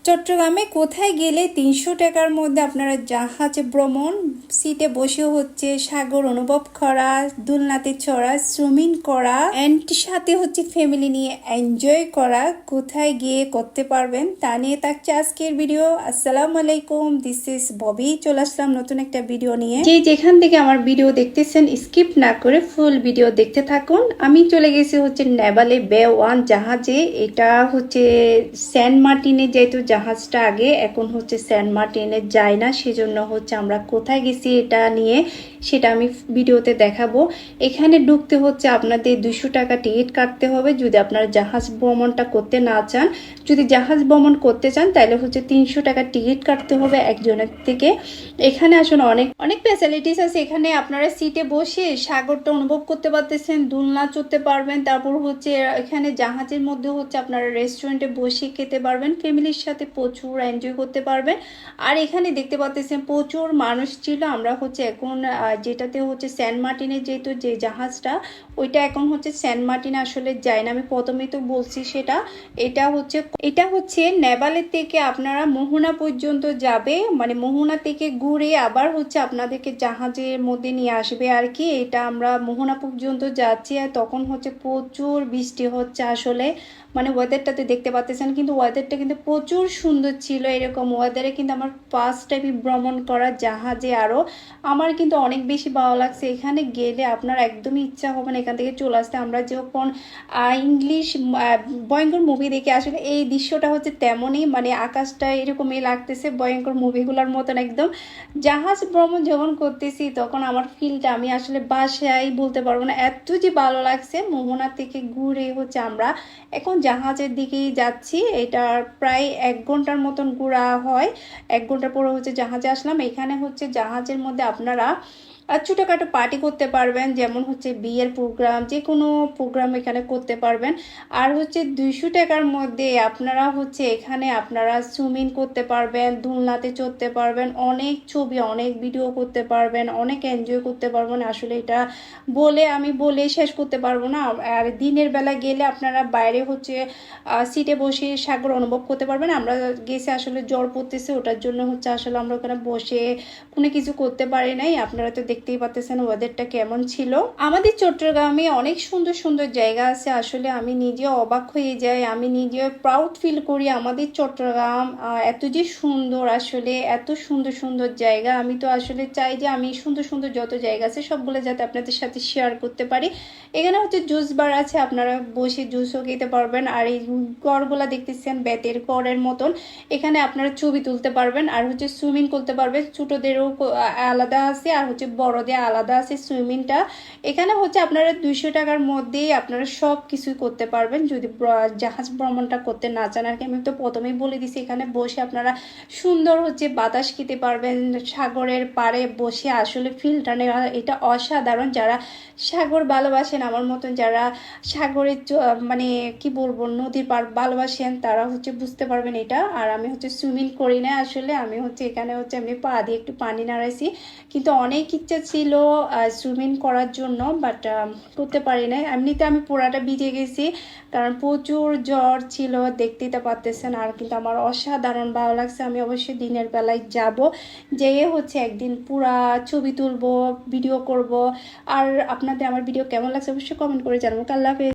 চট্টগ্রামে কোথায় গেলে ৩০০ টাকার মধ্যে আপনারা জাহাজে ভ্রমণ, সিটে বসে হচ্ছে সাগর অনুভব করা, দোলনাতে চড়া, সুইমিং করা অ্যান্ড সাথে হচ্ছে ফ্যামিলি নিয়ে এনজয় করা, কোথায় গিয়ে করতে পারবেন তা নিয়ে থাকছে আজকের ভিডিও। আসসালামু আলাইকুম, দিস ইজ ববি। চলে আসলাম নতুন একটা ভিডিও নিয়ে। যেখান থেকে আমার ভিডিও দেখতেছেন স্কিপ না করে ফুল ভিডিও দেখতে থাকুন। আমি চলে গেছি হচ্ছে নেভালে বে ওয়ান জাহাজে। এটা হচ্ছে সেন্ট মার্টিনে যেহেতু জাহাজটা আগে, এখন হচ্ছে সেন্ট মার্টিনে যায় না, সেজন্য হচ্ছে আমরা কোথায় গেছি এটা নিয়ে সেটা আমি ভিডিওতে দেখাবো। এখানে ঢুকতে হচ্ছে আপনাদের 200 টাকা টিকিট কাটতে হবে যদি আপনারা জাহাজ ভ্রমণটা করতে না চান। যদি জাহাজ ভ্রমণ করতে চান তাহলে হচ্ছে 300 টাকা টিকিট কাটতে হবে একজনের থেকে। এখানে আসলে অনেক অনেক ফ্যাসিলিটিস আছে। এখানে আপনারা সিটে বসে সাগরটা অনুভব করতে পারতেছেন, দোলনা চড়তে পারবেন। তারপর হচ্ছে এখানে জাহাজের মধ্যে হচ্ছে আপনারা রেস্টুরেন্টে বসে খেতে পারবেন, ফ্যামিলির সাথে প্রচুর এনজয় করতে পারবেন। আর এখানে দেখতে পাচ্ছেন প্রচুর মানুষ ছিল। আমরা হচ্ছে এখন যেটাতে হচ্ছে সেন্ট মার্টিনের যেহেতু যে জাহাজটা, ওইটা এখন হচ্ছে সেন্ট মার্টিনে আসলে যায় না, আমি প্রথমেই তো বলছি সেটা। এটা হচ্ছে নেভালের থেকে আপনারা মোহনা পর্যন্ত যাবে, মানে মোহনা থেকে ঘুরে আবার হচ্ছে আপনাদেরকে জাহাজের মধ্যে নিয়ে আসবে আর কি। এটা আমরা মোহনা পর্যন্ত যাচ্ছি আর তখন হচ্ছে প্রচুর বৃষ্টি হচ্ছে আসলে, মানে ওয়েদারটাতে দেখতে পাচ্ছেন, কিন্তু ওয়েদারটা কিন্তু প্রচুর সুন্দর ছিল। এরকম ওয়েদারে কিন্তু আমার ফার্স্ট টাইম ভ্রমণ করা জাহাজে, আরও আমার কিন্তু অনেক বেশি ভালো লাগছে। এখানে গেলে আপনার একদমই ইচ্ছা হবে না এখান থেকে চলে আসতে। আমরা যখন ইংলিশ ভয়ঙ্কর মুভি দেখে আসলে এই দৃশ্যটা হচ্ছে তেমনই, মানে আকাশটা এরকমই লাগতেছে ভয়ঙ্কর মুভিগুলোর মতন একদম। জাহাজ ভ্রমণ যখন করতেছি তখন আমার ফিলটা আমি আসলে বাসায় বলতে পারবো না, এত যে ভালো লাগছে। মোহনা থেকে ঘুরে হচ্ছে আমরা এখন জাহাজের দিকেই যাচ্ছি। এটা প্রায় 1 ঘন্টার মতন ঘোরা হয়। 1 ঘন্টা পরে হচ্ছে জাহাজে আসলাম। এখানে হচ্ছে জাহাজের মধ্যে আপনারা ছোটোখাটো পার্টি করতে পারবেন, যেমন হচ্ছে বিয়ের প্রোগ্রাম, যে কোনো প্রোগ্রাম এখানে করতে পারবেন। আর হচ্ছে 200 টাকার মধ্যে আপনারা হচ্ছে এখানে আপনারা সুইমিং করতে পারবেন, দোলনাতে চড়তে পারবেন, অনেক ছবি অনেক ভিডিও করতে পারবেন, অনেক এনজয় করতে পারবেন। আসলে এটা আমি বলে শেষ করতে পারবো না। আর দিনের বেলা গেলে আপনারা বাইরে হচ্ছে সিটে বসে সাগর অনুভব করতে পারবেন। আমরা গেছে আসলে জ্বর পড়তেছে, ওটার জন্য হচ্ছে আসলে আমরা ওখানে বসে কোনো কিছু করতে পারি নাই। আপনারা তো দেখতেই পাচ্ছেন ওয়েদারটা কেমন ছিল। আমাদের চট্টগ্রামে অনেক সুন্দর সুন্দর জায়গা আছে, আসলে আমি নিজেও অবাক হয়ে যাই, আমি নিজেও প্রাউড ফিল করি আমাদের চট্টগ্রাম এত যে সুন্দর, আসলে এত সুন্দর সুন্দর জায়গা। আমি তো আসলে চাই যে আমি সুন্দর সুন্দর যত জায়গা আছে সবগুলো যাতে আপনাদের সাথে শেয়ার করতে পারি। এখানে হচ্ছে জুস বার আছে, আপনারা বসে জুসও খেতে পারবেন। আর এই ঘরগুলা দেখতেছেন বেতের ঘরের মতন, এখানে আপনারা ছবি তুলতে পারবেন আর হচ্ছে সুইমিং করতে পারবেন। ছোটদেরও আলাদা আছে আর হচ্ছে বড়দের আলাদা আছে সুইমিংটা। এখানে হচ্ছে আপনারা 200 টাকার মধ্যেই আপনারা সব কিছুই করতে পারবেন যদি জাহাজ ভ্রমণটা করতে না চান আর কি। আমি তো প্রথমেই বলে দিছি এখানে বসে আপনারা সুন্দর হচ্ছে বাতাস খেতে পারবেন, সাগরের পাড়ে বসে আসলে ফিলটা নেওয়া এটা অসাধারণ। যারা সাগর ভালোবাসেন আমার মতন, যারা সাগরের মানে কি বলবো নদীর পাড় ভালোবাসেন, তারা হচ্ছে বুঝতে পারবেন এটা। আর আমি হচ্ছে সুইমিং করি না আসলে, আমি হচ্ছে এখানে হচ্ছে এমনি পা দিয়ে একটু পানি নাড়াইছি, কিন্তু অনেক ইচ্ছা ছিল সুইমিং করার জন্য, বাট করতে পারি না। এমনিতে আমি পুরাটা ভিজে গেছি কারণ প্রচুর জ্বর ছিল, দেখতেই তো পারতেছেন। আর কিন্তু আমার অসাধারণ ভালো লাগছে। আমি অবশ্যই দিনের বেলায় যাব, যেয়ে হচ্ছে একদিন পুরা ছবি তুলবো, ভিডিও করব। আর আপনাদের আমার ভিডিও কেমন লাগছে অবশ্যই কমেন্ট করে জানাবো। আল্লাহ হাফেজ।